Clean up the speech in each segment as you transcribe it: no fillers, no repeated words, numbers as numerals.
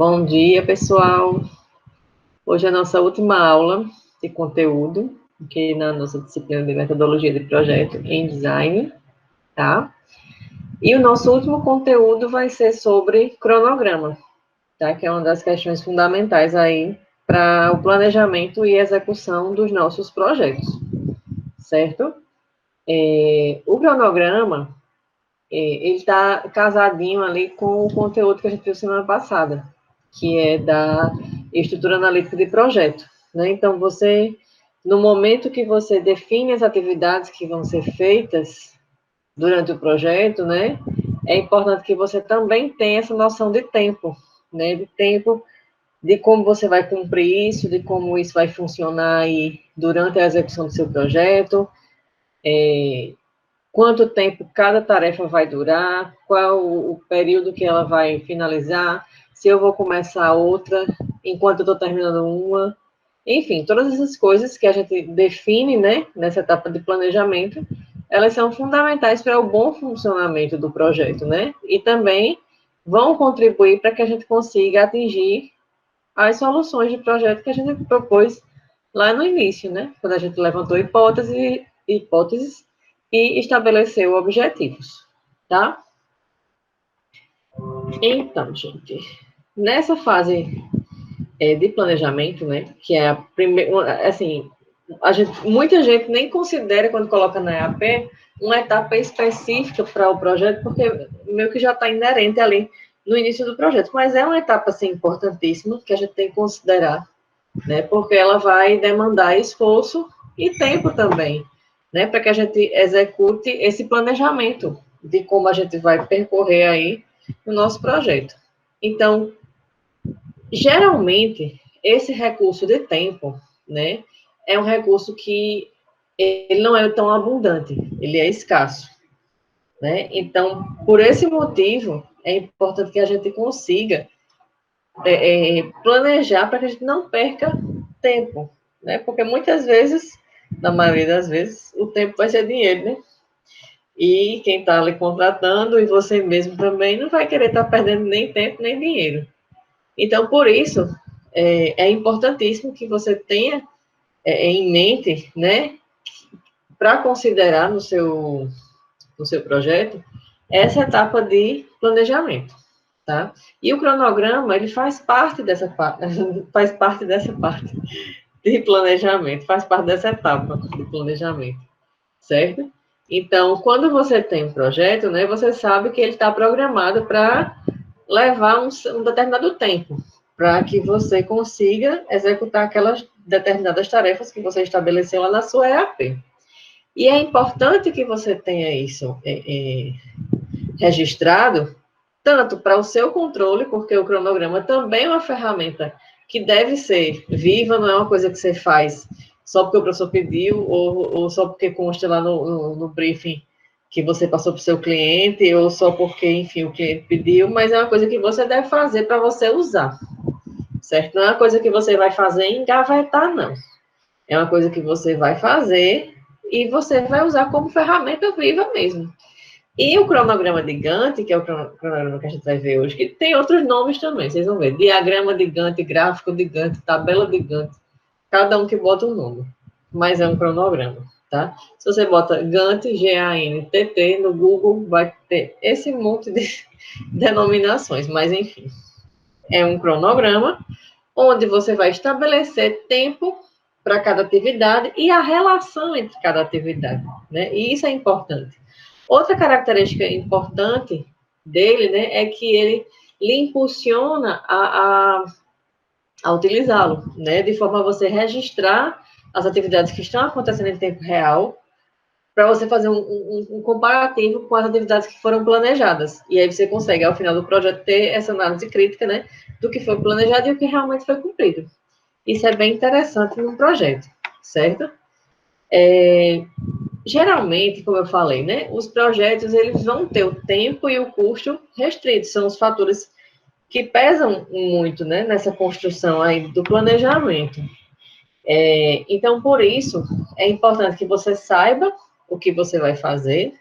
Bom dia, pessoal. Hoje é a nossa última aula de conteúdo, aqui na nossa disciplina de metodologia de projeto em design, tá? E o nosso último conteúdo vai ser sobre cronograma, tá? Que é uma das questões fundamentais aí para o planejamento e execução dos nossos projetos, certo? O cronograma, ele está casadinho ali com o conteúdo que a gente viu semana passada, que é da estrutura analítica de projeto, né? Então, no momento que você define as atividades que vão ser feitas durante o projeto, né, é importante que você também tenha essa noção de tempo, né, de tempo, de como você vai cumprir isso, de como isso vai funcionar aí durante a execução do seu projeto, quanto tempo cada tarefa vai durar, qual o período que ela vai finalizar, se eu vou começar outra enquanto eu estou terminando uma. Enfim, todas essas coisas que a gente define, né, nessa etapa de planejamento, elas são fundamentais para o bom funcionamento do projeto, né? E também vão contribuir para que a gente consiga atingir as soluções de projeto que a gente propôs lá no início, né? Quando a gente levantou hipóteses e estabeleceu objetivos, tá? Então, gente, nessa fase de planejamento, né, que é a primeira, assim, muita gente nem considera, quando coloca na EAP, uma etapa específica para o projeto, porque meio que já está inerente ali no início do projeto, mas é uma etapa, assim, importantíssima, que a gente tem que considerar, né, porque ela vai demandar esforço e tempo também, né, para que a gente execute esse planejamento de como a gente vai percorrer aí o nosso projeto. Então, geralmente, esse recurso de tempo, né, é um recurso que ele não é tão abundante, ele é escasso, né? Então, por esse motivo, é importante que a gente consiga planejar para que a gente não perca tempo, né? Porque muitas vezes, na maioria das vezes, o tempo vai ser dinheiro, né? E quem está ali contratando e você mesmo também não vai querer estar perdendo nem tempo nem dinheiro. Então, por isso, é importantíssimo que você tenha em mente, né, para considerar no seu projeto, essa etapa de planejamento, tá? E o cronograma, ele faz parte dessa parte, faz parte dessa parte de planejamento, faz parte dessa etapa de planejamento, certo? Então, quando você tem um projeto, né, você sabe que ele está programado para levar um determinado tempo, para que você consiga executar aquelas determinadas tarefas que você estabeleceu lá na sua EAP. E é importante que você tenha isso registrado, tanto para o seu controle, porque o cronograma também é uma ferramenta que deve ser viva, não é uma coisa que você faz só porque o professor pediu, ou só porque consta lá no briefing que você passou para o seu cliente, ou só porque, enfim, o cliente pediu, mas é uma coisa que você deve fazer para você usar, certo? Não é uma coisa que você vai fazer e engavetar, não. É uma coisa que você vai fazer e você vai usar como ferramenta viva mesmo. E o cronograma de Gantt, que é o cronograma que a gente vai ver hoje, que tem outros nomes também, vocês vão ver. Diagrama de Gantt, gráfico de Gantt, tabela de Gantt, cada um que bota um nome. Mas é um cronograma, tá? Se você bota Gantt, G-A-N-T-T, no Google, vai ter esse monte de denominações, mas enfim. É um cronograma onde você vai estabelecer tempo para cada atividade e a relação entre cada atividade, né? E isso é importante. Outra característica importante dele, né, é que ele lhe impulsiona a utilizá-lo, né, de forma a você registrar as atividades que estão acontecendo em tempo real, para você fazer um comparativo com as atividades que foram planejadas. E aí você consegue, ao final do projeto, ter essa análise crítica, né, do que foi planejado e o que realmente foi cumprido. Isso é bem interessante no projeto, certo? Geralmente, como eu falei, né, os projetos eles vão ter o tempo e o custo restritos, são os fatores que pesam muito, né, nessa construção aí do planejamento. Então, por isso, é importante que você saiba o que você vai fazer,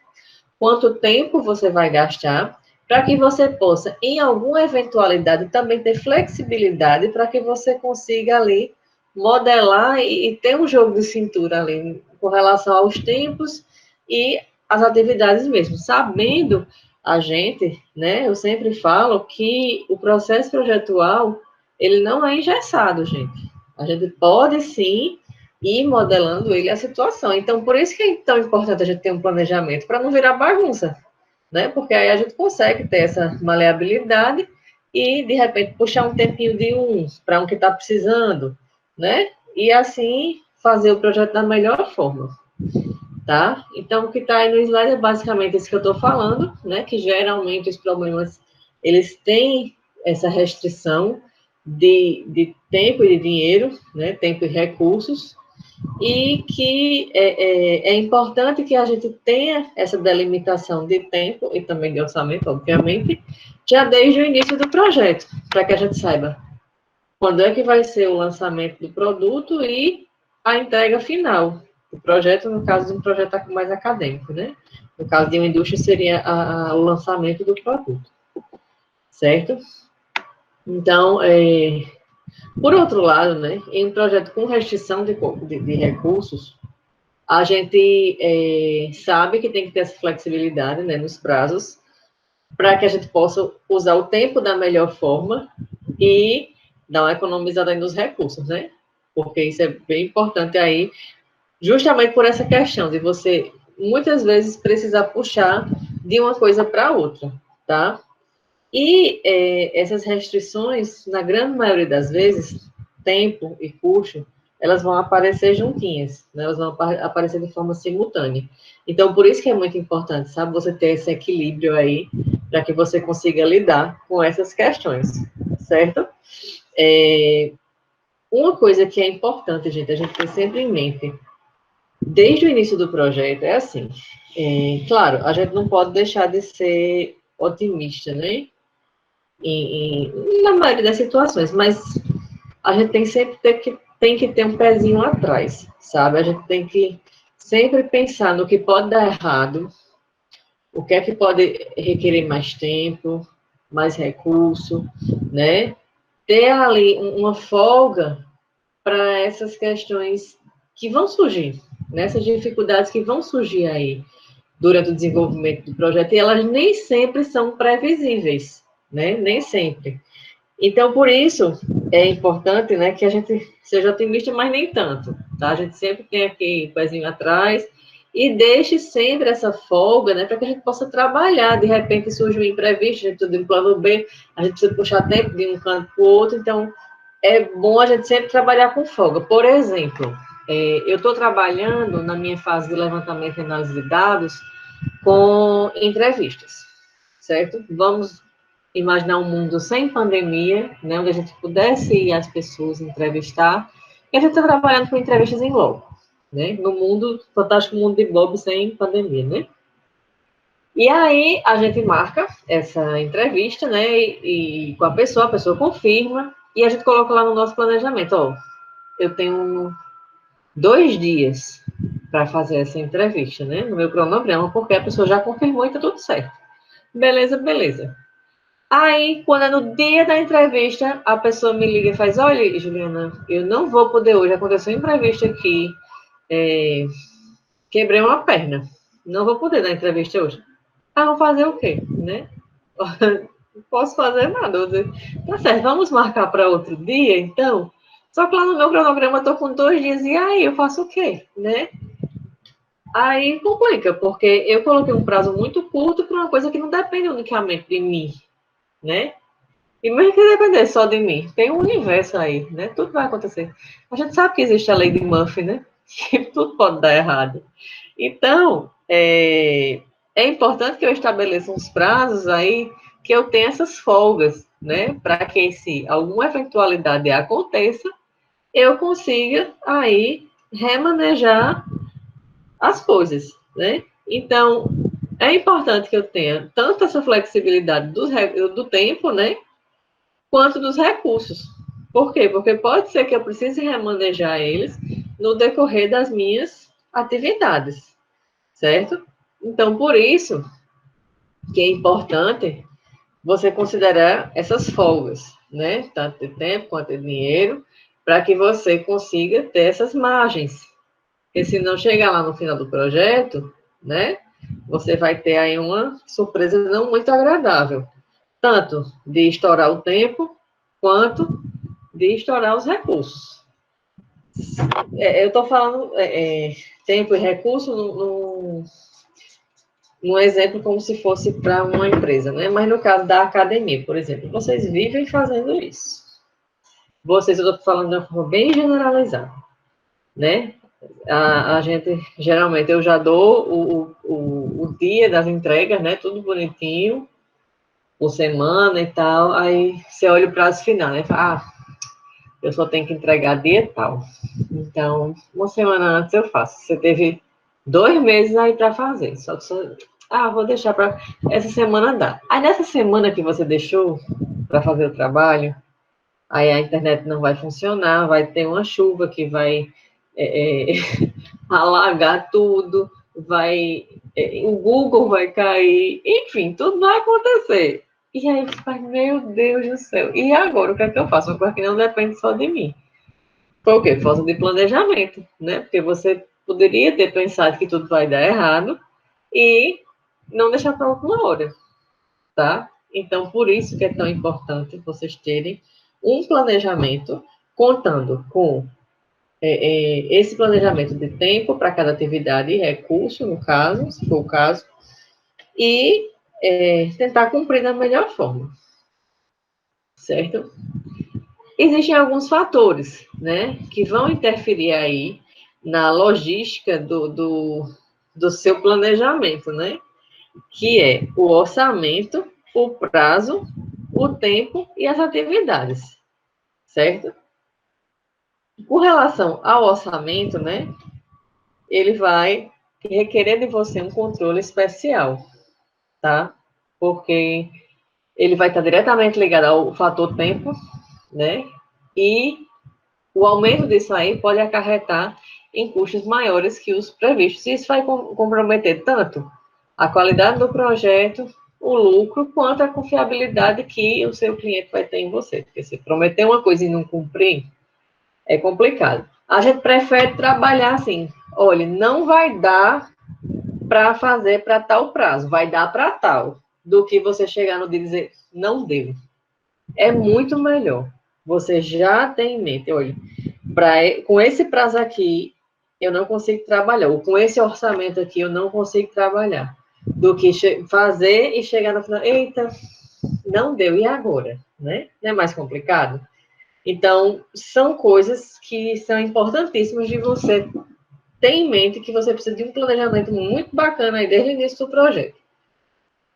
quanto tempo você vai gastar, para que você possa, em alguma eventualidade, também ter flexibilidade para que você consiga ali modelar e ter um jogo de cintura ali com relação aos tempos e as atividades mesmo, sabendo a gente, né, eu sempre falo que o processo projetual, ele não é engessado, gente. A gente pode, sim, ir modelando ele a situação. Então, por isso que é tão importante a gente ter um planejamento, para não virar bagunça, né? Porque aí a gente consegue ter essa maleabilidade e, de repente, puxar um tempinho de um para um que está precisando, né? E assim fazer o projeto da melhor forma, tá? Então, o que está aí no slide é basicamente isso que eu estou falando, né? Que geralmente os problemas, eles têm essa restrição de tempo e de dinheiro, né? Tempo e recursos, e que é importante que a gente tenha essa delimitação de tempo e também de orçamento, obviamente, já desde o início do projeto, para que a gente saiba quando é que vai ser o lançamento do produto e a entrega final. O projeto, no caso de um projeto mais acadêmico, né? No caso de uma indústria, seria o lançamento do produto, certo? Então, por outro lado, né, em um projeto com restrição de recursos, a gente sabe que tem que ter essa flexibilidade, né, nos prazos, para que a gente possa usar o tempo da melhor forma e dar uma economizada aí nos recursos, né? Porque isso é bem importante aí, justamente por essa questão de você, muitas vezes, precisar puxar de uma coisa para outra, tá? E essas restrições, na grande maioria das vezes, tempo e custo, elas vão aparecer juntinhas, né? Elas vão aparecer de forma simultânea. Então, por isso que é muito importante, sabe, você ter esse equilíbrio aí, para que você consiga lidar com essas questões, certo? Uma coisa que é importante, gente, a gente ter sempre em mente, desde o início do projeto, é assim, claro, a gente não pode deixar de ser otimista, né? Na maioria das situações, mas a gente tem sempre tem que ter um pezinho atrás, sabe? A gente tem que sempre pensar no que pode dar errado, o que é que pode requerer mais tempo, mais recurso, né? Ter ali uma folga para essas questões que vão surgir, nessas dificuldades que vão surgir aí durante o desenvolvimento do projeto, e elas nem sempre são previsíveis, né? Nem sempre. Então, por isso, é importante, né, que a gente seja otimista, mas nem tanto, tá? A gente sempre tem aqui o pezinho atrás e deixe sempre essa folga, né, para que a gente possa trabalhar. De repente surge um imprevisto, a gente tudo em plano B, a gente precisa puxar tempo de um canto para o outro, então é bom a gente sempre trabalhar com folga. Por exemplo, eu estou trabalhando na minha fase de levantamento e análise de dados com entrevistas, certo? Vamos imaginar um mundo sem pandemia, né, onde a gente pudesse ir às pessoas entrevistar, e a gente está trabalhando com entrevistas em loco, né, no mundo, fantástico mundo de Bob sem pandemia, né? E aí a gente marca essa entrevista, né, e com a pessoa confirma, e a gente coloca lá no nosso planejamento, ó, eu tenho 2 dias para fazer essa entrevista, né, no meu cronograma, porque a pessoa já confirmou e tá tudo certo. Beleza, beleza. Aí, quando é no dia da entrevista, a pessoa me liga e faz, olha, Juliana, eu não vou poder hoje, aconteceu um imprevisto aqui, quebrei uma perna, não vou poder dar entrevista hoje. Ah, vou fazer o quê, né? Não posso fazer nada. Tá certo, vamos marcar para outro dia, então? Só que lá no meu cronograma eu tô com 2 dias, e aí eu faço o quê, né? Aí complica, porque eu coloquei um prazo muito curto para uma coisa que não depende unicamente de mim, né? E mesmo que depender só de mim, tem um universo aí, né? Tudo vai acontecer. A gente sabe que existe a lei de Murphy, né? Que tudo pode dar errado. Então, é importante que eu estabeleça uns prazos aí, que eu tenha essas folgas, né? Para que, se alguma eventualidade aconteça, eu consiga aí remanejar as coisas, né? Então, é importante que eu tenha tanto essa flexibilidade do tempo, né? Quanto dos recursos. Por quê? Porque pode ser que eu precise remanejar eles no decorrer das minhas atividades, certo? Então, por isso que é importante você considerar essas folgas, né? Tanto de tempo quanto de dinheiro, para que você consiga ter essas margens. Porque se não chegar lá no final do projeto, né? Você vai ter aí uma surpresa não muito agradável. Tanto de estourar o tempo, quanto de estourar os recursos. Eu estou falando tempo e recurso num exemplo como se fosse para uma empresa, né? Mas no caso da academia, por exemplo, vocês vivem fazendo isso. Vocês, eu estou falando de uma forma bem generalizada, né? A gente, geralmente, eu já dou o dia das entregas, né? Tudo bonitinho, por semana e tal. Aí você olha o prazo final, né? Fala, eu só tenho que entregar dia tal. Então, uma semana antes eu faço. Você teve 2 meses aí para fazer. Só que você, vou deixar para essa semana dá. Aí nessa semana que você deixou para fazer o trabalho, aí a internet não vai funcionar, vai ter uma chuva que vai alagar tudo, o Google vai cair, enfim, tudo vai acontecer. E aí você faz, meu Deus do céu. E agora, o que é que eu faço? Uma coisa que não depende só de mim. Foi o quê? Falta de planejamento, né? Porque você poderia ter pensado que tudo vai dar errado e não deixar para a última hora, tá? Então, por isso que é tão importante vocês terem um planejamento contando com esse planejamento de tempo para cada atividade e recurso, no caso, se for o caso, e tentar cumprir da melhor forma, certo? Existem alguns fatores, né, que vão interferir aí na logística do seu planejamento, né, que é o orçamento, o prazo, o tempo e as atividades, certo? Com relação ao orçamento, né, ele vai requerer de você um controle especial, tá? Porque ele vai estar diretamente ligado ao fator tempo, né? E o aumento disso aí pode acarretar em custos maiores que os previstos. Isso vai comprometer tanto a qualidade do projeto, o lucro, quanto a confiabilidade que o seu cliente vai ter em você. Porque se prometer uma coisa e não cumprir, é complicado. A gente prefere trabalhar assim, olha, não vai dar para fazer para tal prazo, vai dar para tal, do que você chegar no dia e dizer, não deu. É muito melhor. Você já tem em mente, olha, com esse prazo aqui, eu não consigo trabalhar, ou com esse orçamento aqui, eu não consigo trabalhar, do que fazer e chegar no final, eita, não deu, e agora? Né? Não é mais complicado? Então, são coisas que são importantíssimas de você ter em mente que você precisa de um planejamento muito bacana aí desde o início do projeto,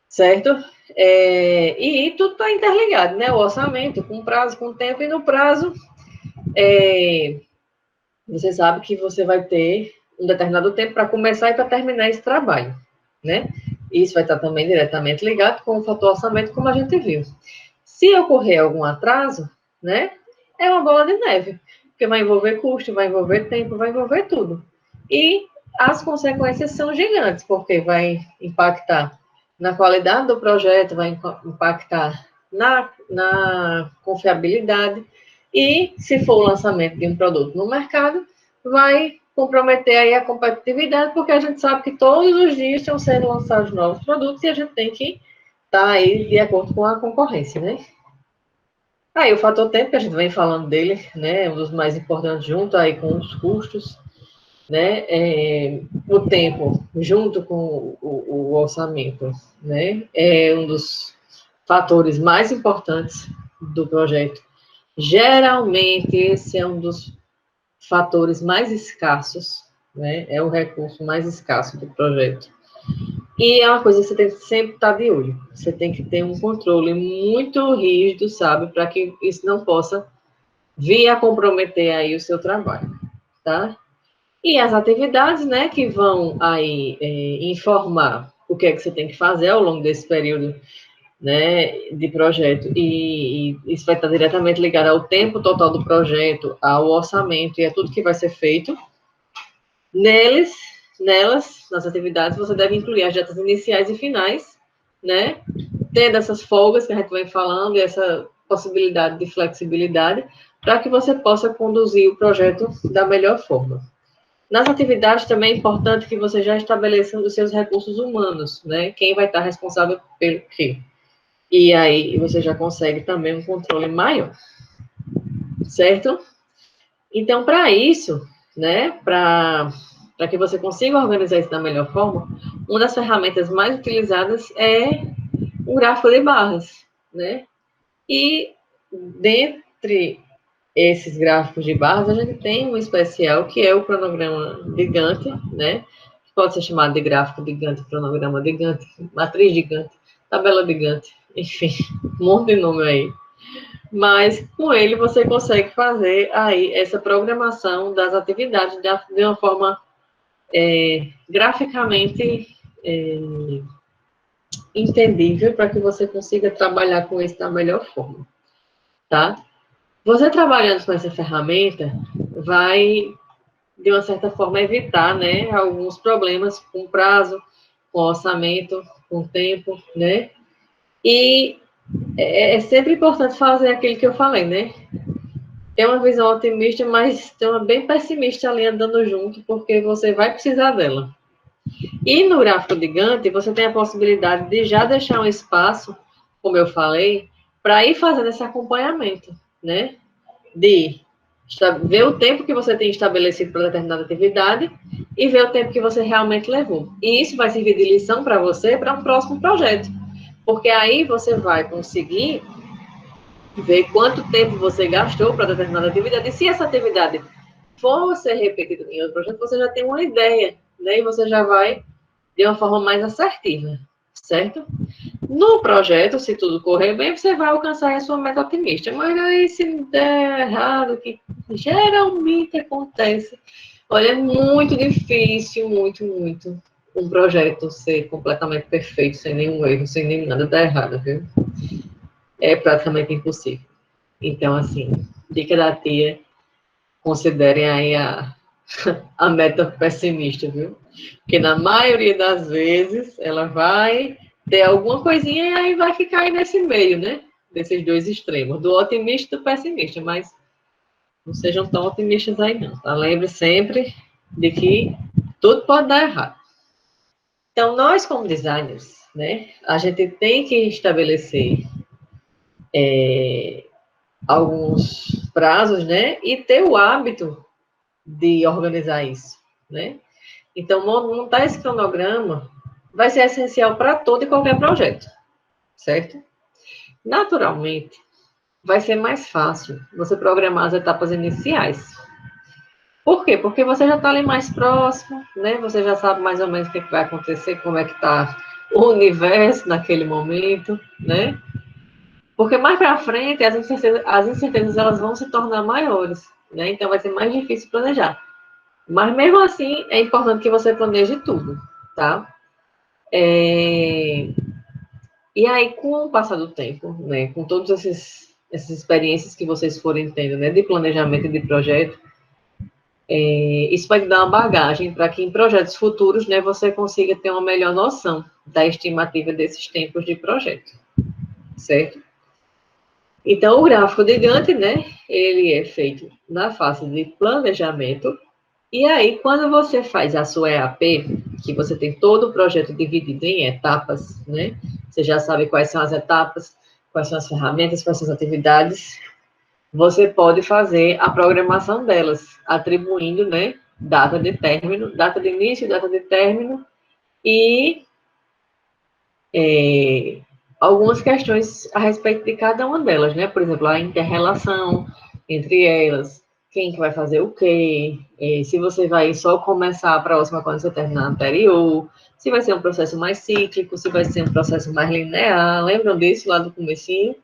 certo? E tudo está interligado, né? O orçamento, com prazo, com tempo, e no prazo, você sabe que você vai ter um determinado tempo para começar e para terminar esse trabalho, né? Isso vai estar também diretamente ligado com o fator orçamento, como a gente viu. Se ocorrer algum atraso, né? É uma bola de neve, porque vai envolver custo, vai envolver tempo, vai envolver tudo. E as consequências são gigantes, porque vai impactar na qualidade do projeto, vai impactar na confiabilidade, e se for o lançamento de um produto no mercado, vai comprometer aí a competitividade, porque a gente sabe que todos os dias estão sendo lançados novos produtos e a gente tem que estar aí de acordo com a concorrência, né? Aí o fator tempo, que a gente vem falando dele, né, é um dos mais importantes, junto aí com os custos, né, o tempo, junto com o orçamento, né, é um dos fatores mais importantes do projeto. Geralmente, esse é um dos fatores mais escassos, né, é o recurso mais escasso do projeto. E é uma coisa que você tem que sempre estar de olho. Você tem que ter um controle muito rígido, sabe, para que isso não possa vir a comprometer aí o seu trabalho, tá? E as atividades, né, que vão aí informar o que é que você tem que fazer ao longo desse período, né, de projeto, e isso vai estar diretamente ligado ao tempo total do projeto, ao orçamento e a tudo que vai ser feito. Nelas, nas atividades, você deve incluir as datas iniciais e finais, né, tendo essas folgas que a gente vem falando, e essa possibilidade de flexibilidade, para que você possa conduzir o projeto da melhor forma. Nas atividades também é importante que você já estabeleça os seus recursos humanos, né? Quem vai estar responsável pelo quê? E aí você já consegue também um controle maior, certo? Então, para isso, né, para que você consiga organizar isso da melhor forma, uma das ferramentas mais utilizadas é um gráfico de barras, né? E dentre esses gráficos de barras, a gente tem um especial que é o cronograma de Gantt, né? Pode ser chamado de gráfico de Gantt, cronograma de Gantt, matriz de Gantt, tabela de Gantt, enfim, um monte de nome aí. Mas com ele você consegue fazer aí essa programação das atividades de uma forma graficamente entendível para que você consiga trabalhar com isso da melhor forma, tá? Você trabalhando com essa ferramenta vai, de uma certa forma, evitar, né, alguns problemas com prazo, com orçamento, com tempo, né? E é sempre importante fazer aquilo que eu falei, né? Tem uma visão otimista, mas tem uma bem pessimista ali andando junto, porque você vai precisar dela. E no gráfico de Gantt, você tem a possibilidade de já deixar um espaço, como eu falei, para ir fazendo esse acompanhamento, né? De ver o tempo que você tem estabelecido para determinada atividade e ver o tempo que você realmente levou. E isso vai servir de lição para você para um próximo projeto. Porque aí você vai conseguir ver quanto tempo você gastou para determinada atividade. E se essa atividade for ser repetida em outro projeto, você já tem uma ideia, né? E você já vai de uma forma mais assertiva, certo? No projeto, se tudo correr bem, você vai alcançar a sua meta otimista. Mas aí, se der errado, que geralmente acontece, olha, é muito difícil, muito, um projeto ser completamente perfeito, sem nenhum erro, sem nem nada dar errado, viu? É praticamente impossível. Então, assim, dica da tia, considerem aí a meta pessimista, viu? Porque na maioria das vezes ela vai ter alguma coisinha e aí vai ficar aí nesse meio, né? Desses dois extremos, do otimista e do pessimista, mas não sejam tão otimistas aí não, tá? Lembre sempre de que tudo pode dar errado. Então, nós como designers, né, a gente tem que estabelecer alguns prazos, né, e ter o hábito de organizar isso, né? Então, montar esse cronograma vai ser essencial para todo e qualquer projeto, certo? Naturalmente, vai ser mais fácil você programar as etapas iniciais. Por quê? Porque você já está ali mais próximo, né? Você já sabe mais ou menos o que vai acontecer, como é que está o universo naquele momento, né? Porque mais para frente as incertezas elas vão se tornar maiores, né? Então vai ser mais difícil planejar. Mas mesmo assim é importante que você planeje tudo, tá? E aí, com o passar do tempo, né, com todas essas experiências que vocês forem tendo, né, de planejamento e de projeto, isso vai te dar uma bagagem para que em projetos futuros, né, você consiga ter uma melhor noção da estimativa desses tempos de projeto, certo? Então, o gráfico de Gantt, né, ele é feito na fase de planejamento. E aí, quando você faz a sua EAP, que você tem todo o projeto dividido em etapas, né? Você já sabe quais são as etapas, quais são as ferramentas, quais são as atividades. Você pode fazer a programação delas, atribuindo, né? Data de término, data de início, data de término e algumas questões a respeito de cada uma delas, né? Por exemplo, a inter-relação entre elas, quem que vai fazer o quê, se você vai só começar a próxima quando você terminar a anterior, se vai ser um processo mais cíclico, se vai ser um processo mais linear, lembram disso lá do comecinho?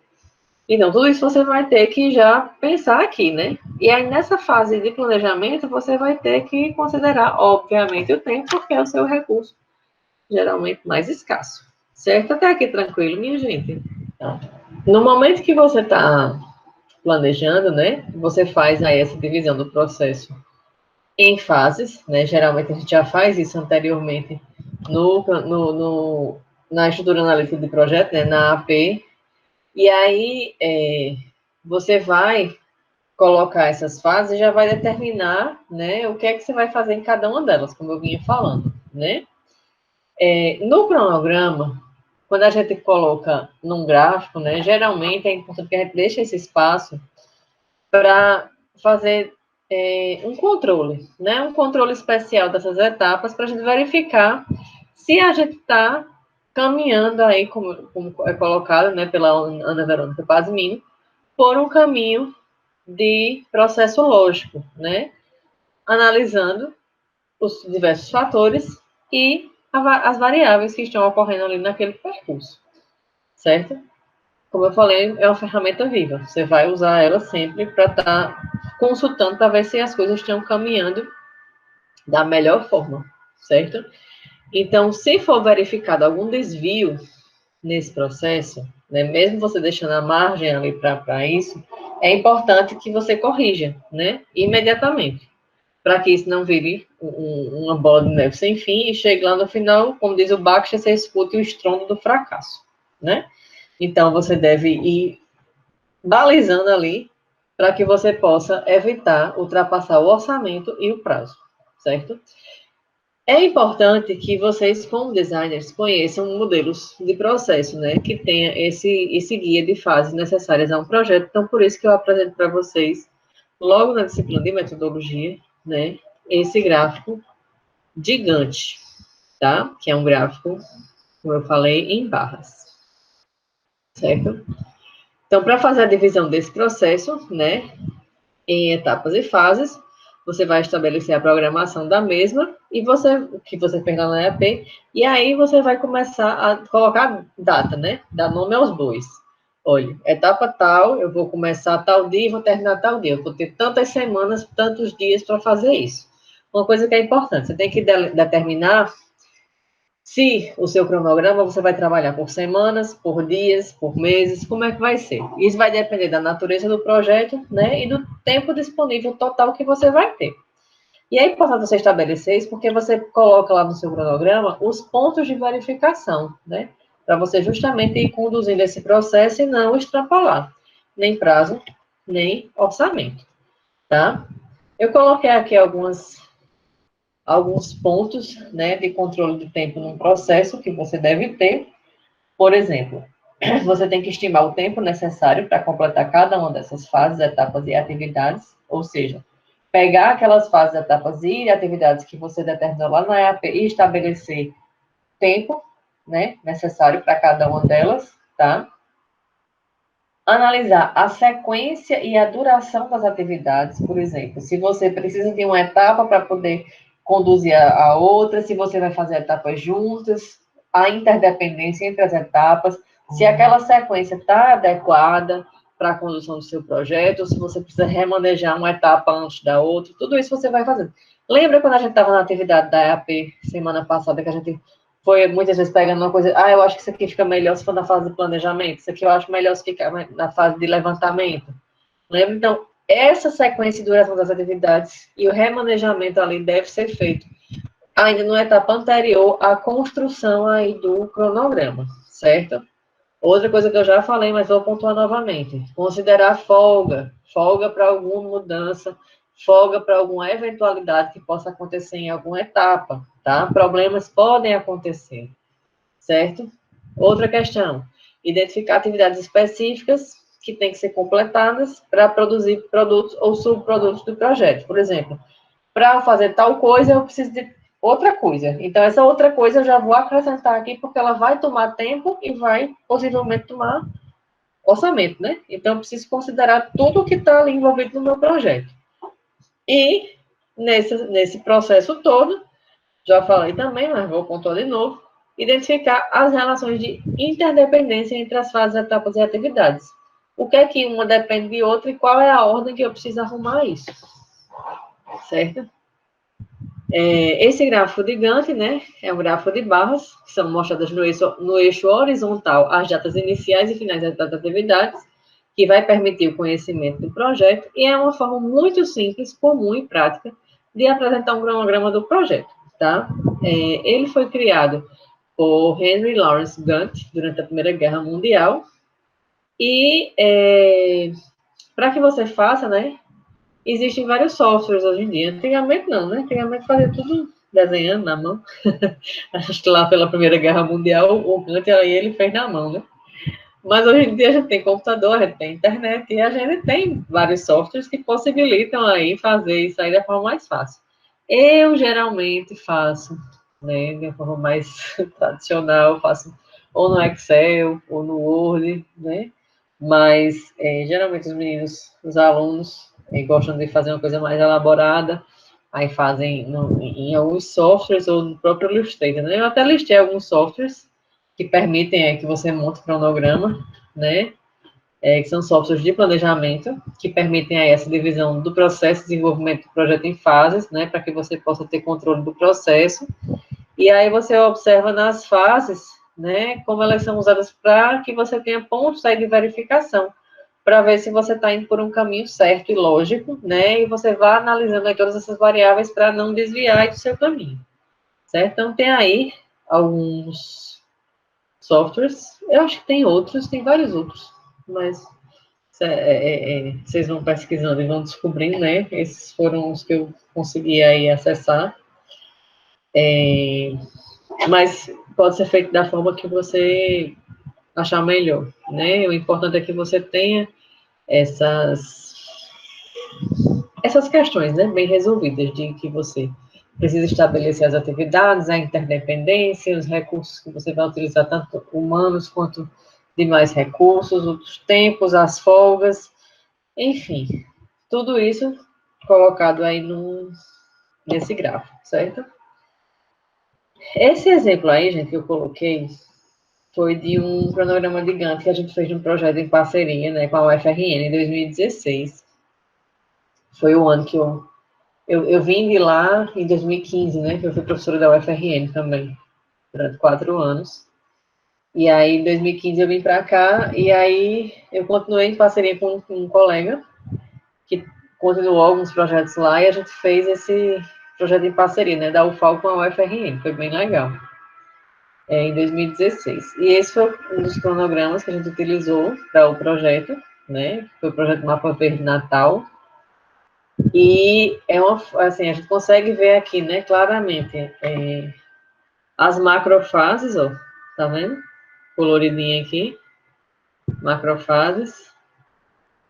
Então, tudo isso você vai ter que já pensar aqui, né? E aí, nessa fase de planejamento, você vai ter que considerar, obviamente, o tempo, porque é o seu recurso geralmente mais escasso. Certo? Até aqui tranquilo, minha gente. No momento que você está planejando, né? Você faz aí essa divisão do processo em fases, né? Geralmente a gente já faz isso anteriormente na estrutura analítica de projeto, né, na AP, e aí você vai colocar essas fases e já vai determinar, né, o que é que você vai fazer em cada uma delas, como eu vinha falando, né? No cronograma, quando a gente coloca num gráfico, né, geralmente é importante que a gente deixe esse espaço para fazer um controle, né, um controle especial dessas etapas para a gente verificar se a gente está caminhando aí, como é colocado, né, pela Ana Verônica Pazmini, por um caminho de processo lógico, né, analisando os diversos fatores e as variáveis que estão ocorrendo ali naquele percurso, certo? Como eu falei, é uma ferramenta viva. Você vai usar ela sempre para estar consultando para ver se as coisas estão caminhando da melhor forma, certo? Então, se for verificado algum desvio nesse processo, né, mesmo você deixando a margem ali para isso, é importante que você corrija, né, imediatamente, para que isso não vire uma bola de neve sem fim e chegue lá no final, como diz o Baxter, você escute o estrondo do fracasso, né? Então, você deve ir balizando ali para que você possa evitar ultrapassar o orçamento e o prazo, certo? É importante que vocês, como designers, conheçam modelos de processo, né, que tenha esse guia de fases necessárias a um projeto. Então, por isso que eu apresento para vocês, logo na disciplina de metodologia, né, esse gráfico gigante, tá? Que é um gráfico, como eu falei, em barras, certo? Então, para fazer a divisão desse processo, né, em etapas e fases, você vai estabelecer a programação da mesma e que você fez lá na EAP, e aí você vai começar a colocar data, né? Dar nome aos bois. Olha, etapa tal, eu vou começar tal dia e vou terminar tal dia. Eu vou ter tantas semanas, tantos dias para fazer isso. Uma coisa que é importante, você tem que determinar se o seu cronograma você vai trabalhar por semanas, por dias, por meses, como é que vai ser? Isso vai depender da natureza do projeto, né, e do tempo disponível total que você vai ter. E é importante você estabelecer isso porque você coloca lá no seu cronograma os pontos de verificação, né, para você justamente ir conduzindo esse processo e não extrapolar nem prazo, nem orçamento, tá? Eu coloquei aqui alguns pontos, né, de controle de tempo num processo que você deve ter. Por exemplo, você tem que estimar o tempo necessário para completar cada uma dessas fases, etapas e atividades, ou seja, pegar aquelas fases, etapas e atividades que você determinou lá na EAP e estabelecer tempo, né, necessário para cada uma delas, tá? Analisar a sequência e a duração das atividades, por exemplo, se você precisa de uma etapa para poder conduzir a outra, se você vai fazer etapas juntas, a interdependência entre as etapas, se aquela sequência está adequada para a condução do seu projeto, ou se você precisa remanejar uma etapa antes da outra, tudo isso você vai fazendo. Lembra quando a gente estava na atividade da EAP semana passada, que a gente foi muitas vezes pegando uma coisa, eu acho que isso aqui fica melhor se for na fase de planejamento, isso aqui eu acho melhor se ficar na fase de levantamento. Lembra? Então, essa sequência e duração das atividades e o remanejamento ali deve ser feito ainda numa etapa anterior à construção aí do cronograma, certo? Outra coisa que eu já falei, mas vou pontuar novamente, considerar folga para alguma mudança, folga para alguma eventualidade que possa acontecer em alguma etapa, tá? Problemas podem acontecer, certo? Outra questão, identificar atividades específicas que têm que ser completadas para produzir produtos ou subprodutos do projeto. Por exemplo, para fazer tal coisa, eu preciso de outra coisa. Então, essa outra coisa eu já vou acrescentar aqui, porque ela vai tomar tempo e vai possivelmente tomar orçamento, né? Então, eu preciso considerar tudo que está ali envolvido no meu projeto. E, nesse processo todo, já falei também, mas vou pontuar de novo, identificar as relações de interdependência entre as fases, etapas e atividades. O que é que uma depende de outra e qual é a ordem que eu preciso arrumar isso, certo? Esse gráfico de Gantt, né, é um gráfico de barras, que são mostradas no eixo horizontal as datas iniciais e finais das atividades, que vai permitir o conhecimento do projeto, e é uma forma muito simples, comum e prática de apresentar um cronograma do projeto, tá? Ele foi criado por Henry Lawrence Gantt durante a Primeira Guerra Mundial. E para que você faça, né, existem vários softwares hoje em dia. Antigamente não, né? Antigamente fazia tudo desenhando na mão. Acho que lá pela Primeira Guerra Mundial, o Gantt aí ele fez na mão, né? Mas hoje em dia a gente tem computador, a gente tem internet e a gente tem vários softwares que possibilitam aí fazer isso aí da forma mais fácil. Eu geralmente faço, né, de forma mais tradicional, faço ou no Excel ou no Word, né? Mas geralmente os meninos, os alunos, gostam de fazer uma coisa mais elaborada, aí fazem em alguns softwares ou no próprio Illustrator, né? Eu até listei alguns softwares que permitem que você monte cronograma, né? Que são softwares de planejamento, que permitem aí essa divisão do processo de desenvolvimento do projeto em fases, né? Para que você possa ter controle do processo. E aí você observa nas fases, né? Como elas são usadas para que você tenha pontos aí de verificação, para ver se você está indo por um caminho certo e lógico, né? E você vai analisando aí todas essas variáveis para não desviar do seu caminho, certo? Então, tem aí alguns softwares. Eu acho que tem outros, tem vários outros, mas vocês vão pesquisando e vão descobrindo, né? Esses foram os que eu consegui aí acessar. Mas pode ser feito da forma que você achar melhor, né? O importante é que você tenha essas questões, né, bem resolvidas, de que você precisa estabelecer as atividades, a interdependência, os recursos que você vai utilizar, tanto humanos quanto demais recursos, os tempos, as folgas, enfim, tudo isso colocado aí nesse gráfico, certo? Esse exemplo aí, gente, que eu coloquei, foi de um cronograma de Gantt que a gente fez num projeto em parceria, né, com a UFRN em 2016. Foi o ano que eu vim de lá em 2015, né, que eu fui professora da UFRN também, durante 4 anos. E aí, em 2015, eu vim para cá, e aí eu continuei em parceria com um colega, que continuou alguns projetos lá, e a gente fez esse projeto em parceria, né, da UFAL com a UFRN, foi bem legal, em 2016. E esse foi um dos cronogramas que a gente utilizou para o projeto, né, foi o projeto Mapa Verde Natal, e assim, a gente consegue ver aqui, né, claramente, as macrofases, ó, tá vendo? Coloridinha aqui, macrofases,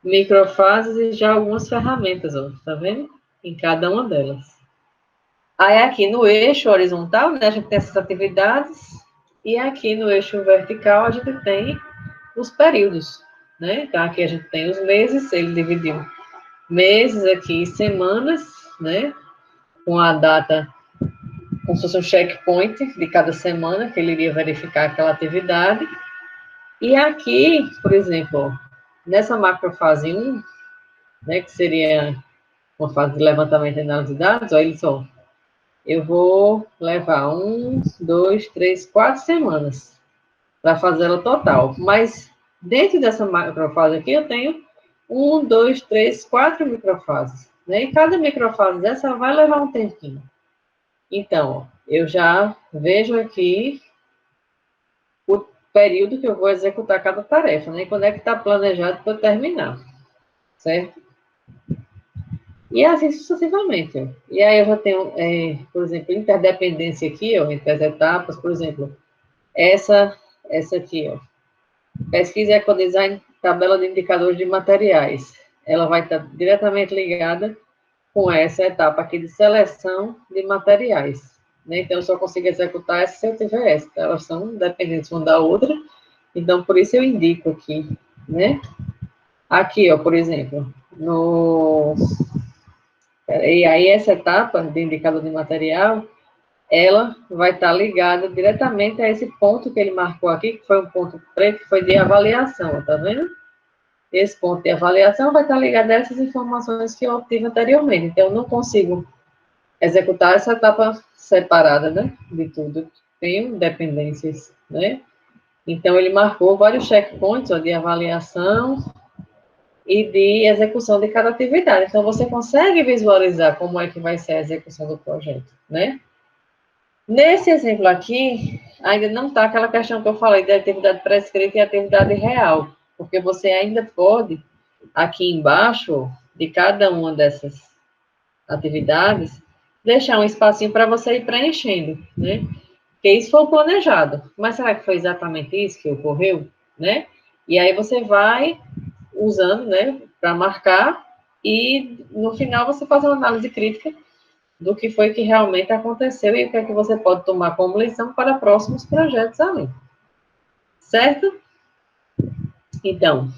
microfases e já algumas ferramentas, ó, tá vendo? Em cada uma delas. Aí aqui no eixo horizontal, né, a gente tem essas atividades, e aqui no eixo vertical a gente tem os períodos, né? Então aqui a gente tem os meses, ele dividiu meses aqui em semanas, né? Com a data, como se fosse um checkpoint de cada semana, que ele iria verificar aquela atividade. E aqui, por exemplo, nessa macrofase 1, né, que seria uma fase de levantamento e análise de dados, olha só, eu vou levar 1, 2, 3, 4 semanas para fazer ela total. Mas dentro dessa macrofase aqui, eu tenho 1, 2, 3, 4 microfases. Né? E cada microfase dessa vai levar um tempinho. Então, eu já vejo aqui o período que eu vou executar cada tarefa, né? Quando é que está planejado para terminar, certo? E assim sucessivamente. E aí eu já tenho, por exemplo, interdependência aqui, ó, entre as etapas, por exemplo, essa aqui, ó, pesquisa e ecodesign, tabela de indicadores de materiais. Ela vai estar diretamente ligada com essa etapa aqui de seleção de materiais. Né? Então, eu só consigo executar essa se eu tiver essa. Então, elas são dependentes uma da outra. Então, por isso eu indico aqui, né? Aqui, ó, por exemplo, e aí essa etapa de indicador de material, ela vai estar ligada diretamente a esse ponto que ele marcou aqui, que foi um ponto preto, que foi de avaliação, tá vendo? Esse ponto de avaliação vai estar ligado a essas informações que eu obtive anteriormente. Então, eu não consigo executar essa etapa separada, né, de tudo. Tem dependências, né? Então, ele marcou vários checkpoints, ó, de avaliação e de execução de cada atividade. Então, você consegue visualizar como é que vai ser a execução do projeto, né? Nesse exemplo aqui, ainda não está aquela questão que eu falei da atividade prescrita e atividade real, porque você ainda pode, aqui embaixo de cada uma dessas atividades, deixar um espacinho para você ir preenchendo, né? Porque isso foi planejado. Mas será que foi exatamente isso que ocorreu, né? E aí você vai usando, né, para marcar e no final você faz uma análise crítica do que foi que realmente aconteceu e o que é que você pode tomar como lição para próximos projetos ali. Certo? Então,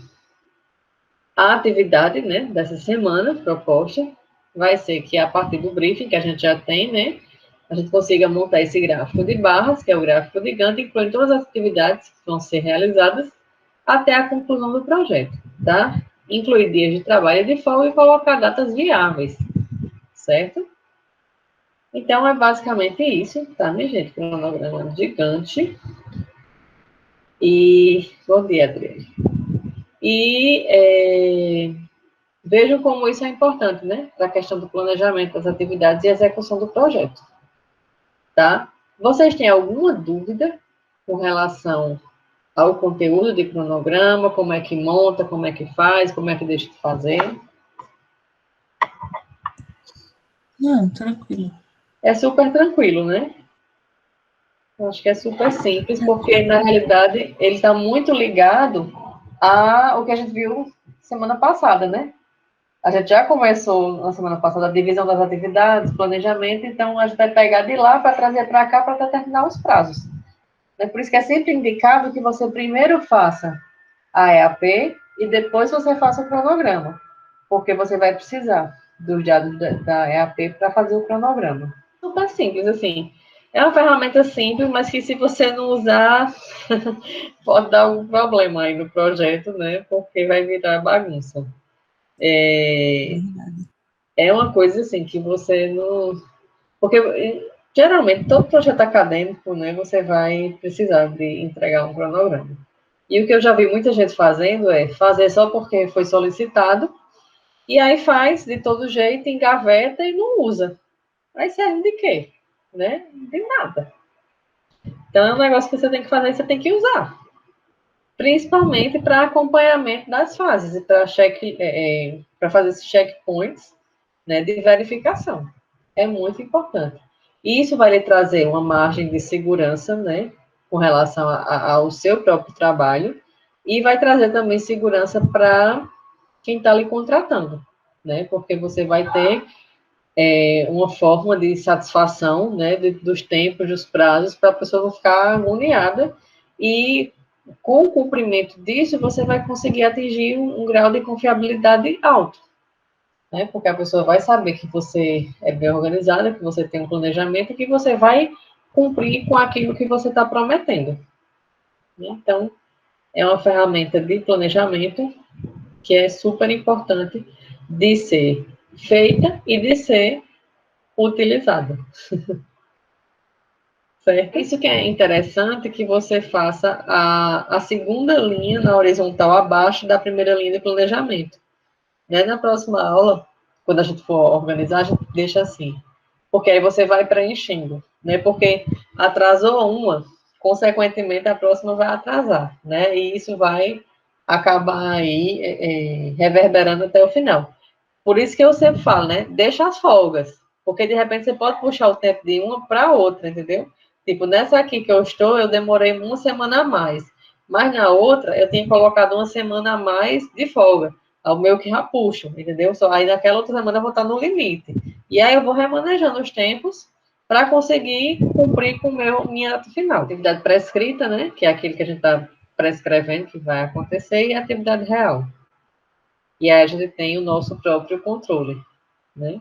a atividade, né, dessa semana proposta vai ser que a partir do briefing que a gente já tem, né, a gente consiga montar esse gráfico de barras, que é o gráfico de Gantt, incluindo todas as atividades que vão ser realizadas até a conclusão do projeto, tá? Incluir dias de trabalho e de folga e colocar datas viáveis, certo? Então, é basicamente isso, tá, minha gente? Cronograma gigante. E, bom dia, Adriane. E vejam como isso é importante, né? Para a questão do planejamento das atividades e execução do projeto, tá? Vocês têm alguma dúvida com relação ao conteúdo de cronograma, como é que monta, como é que faz, como é que deixa de fazer? Não, tranquilo. É super tranquilo, né? Eu acho que é super simples, porque, na realidade, ele está muito ligado ao que a gente viu semana passada, né? A gente já começou na semana passada a divisão das atividades, planejamento, então a gente vai pegar de lá para trazer para cá para determinar os prazos. É por isso que é sempre indicado que você primeiro faça a EAP e depois você faça o cronograma, porque você vai precisar dos dados da EAP para fazer o cronograma. Super simples, assim. É uma ferramenta simples, mas que se você não usar, pode dar algum problema aí no projeto, né? Porque vai virar bagunça. É uma coisa assim que você não. Porque geralmente todo projeto acadêmico, né, você vai precisar de entregar um cronograma. E o que eu já vi muita gente fazendo é fazer só porque foi solicitado, e aí faz de todo jeito, engaveta e não usa. Aí serve de quê? Né? De nada. Então é um negócio que você tem que fazer e você tem que usar. Principalmente para acompanhamento das fases, e para fazer esses checkpoints, né, de verificação. É muito importante. E isso vai lhe trazer uma margem de segurança, né, com relação ao seu próprio trabalho, e vai trazer também segurança para quem está lhe contratando, né, porque você vai ter uma forma de satisfação, né, dos tempos, dos prazos, para a pessoa não ficar agoniada, e com o cumprimento disso, você vai conseguir atingir um grau de confiabilidade alto, né? Porque a pessoa vai saber que você é bem organizada, que você tem um planejamento e que você vai cumprir com aquilo que você está prometendo. Então, é uma ferramenta de planejamento que é super importante de ser feita e de ser utilizada. Certo? Isso que é interessante, que você faça a segunda linha na horizontal abaixo da primeira linha de planejamento. Né? Na próxima aula, quando a gente for organizar, a gente deixa assim. Porque aí você vai preenchendo, né? Porque atrasou uma, consequentemente a próxima vai atrasar, né? E isso vai acabar aí reverberando até o final. Por isso que eu sempre falo, né? Deixa as folgas, porque de repente você pode puxar o tempo de uma para outra, entendeu? Tipo, nessa aqui que eu estou, eu demorei uma semana a mais. Mas na outra, eu tinha colocado uma semana a mais de folga. Ao meu que já puxo, entendeu? Só aí naquela outra semana eu vou estar no limite. E aí eu vou remanejando os tempos para conseguir cumprir com minha ata final. Atividade prescrita, né? Que é aquilo que a gente está prescrevendo que vai acontecer, e a atividade real. E aí a gente tem o nosso próprio controle, né?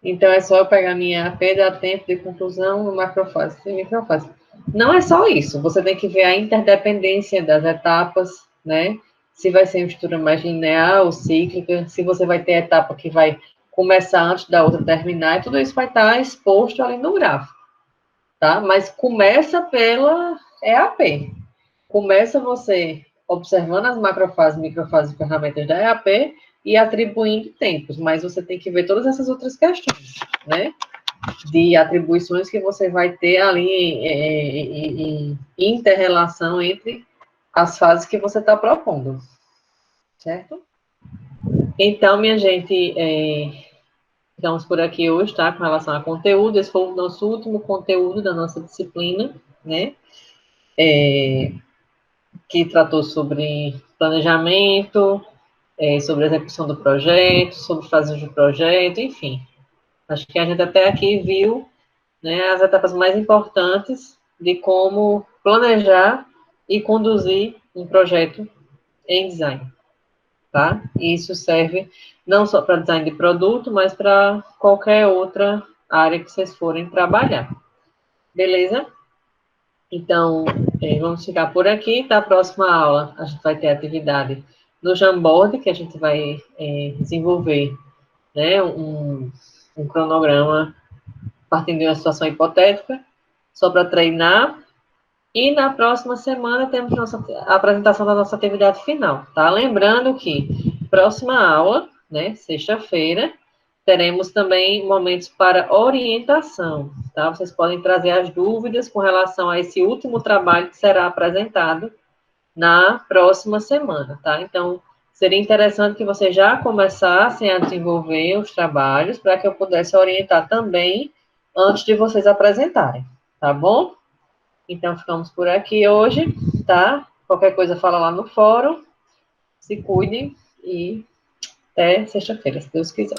Então, é só eu pegar minha AP, dar tempo de conclusão, macrofase e microfase. Não é só isso, você tem que ver a interdependência das etapas, né? Se vai ser uma estrutura mais linear ou cíclica, se você vai ter etapa que vai começar antes da outra terminar, e tudo isso vai estar exposto ali no gráfico, tá? Mas começa pela EAP. Começa você observando as macrofases, microfases e ferramentas da EAP e atribuindo tempos, mas você tem que ver todas essas outras questões, né? de atribuições que você vai ter ali em inter-relação entre as fases que você está propondo, certo? Então, minha gente, ficamos por aqui hoje, tá? Com relação a conteúdo, esse foi o nosso último conteúdo da nossa disciplina, né? Que tratou sobre planejamento, sobre execução do projeto, sobre fases de projeto, enfim. Acho que a gente até aqui viu, né, as etapas mais importantes de como planejar e conduzir um projeto em design, tá? E isso serve não só para design de produto, mas para qualquer outra área que vocês forem trabalhar. Beleza? Então, vamos ficar por aqui. Na próxima aula, a gente vai ter atividade no Jamboard, que a gente vai desenvolver, né, um cronograma partindo de uma situação hipotética, só para treinar. E na próxima semana temos a apresentação da nossa atividade final, tá? Lembrando que próxima aula, né, sexta-feira, teremos também momentos para orientação, tá? Vocês podem trazer as dúvidas com relação a esse último trabalho que será apresentado na próxima semana, tá? Então, seria interessante que vocês já começassem a desenvolver os trabalhos para que eu pudesse orientar também antes de vocês apresentarem, tá bom? Então, ficamos por aqui hoje, tá? Qualquer coisa fala lá no fórum. Se cuidem e até sexta-feira, se Deus quiser.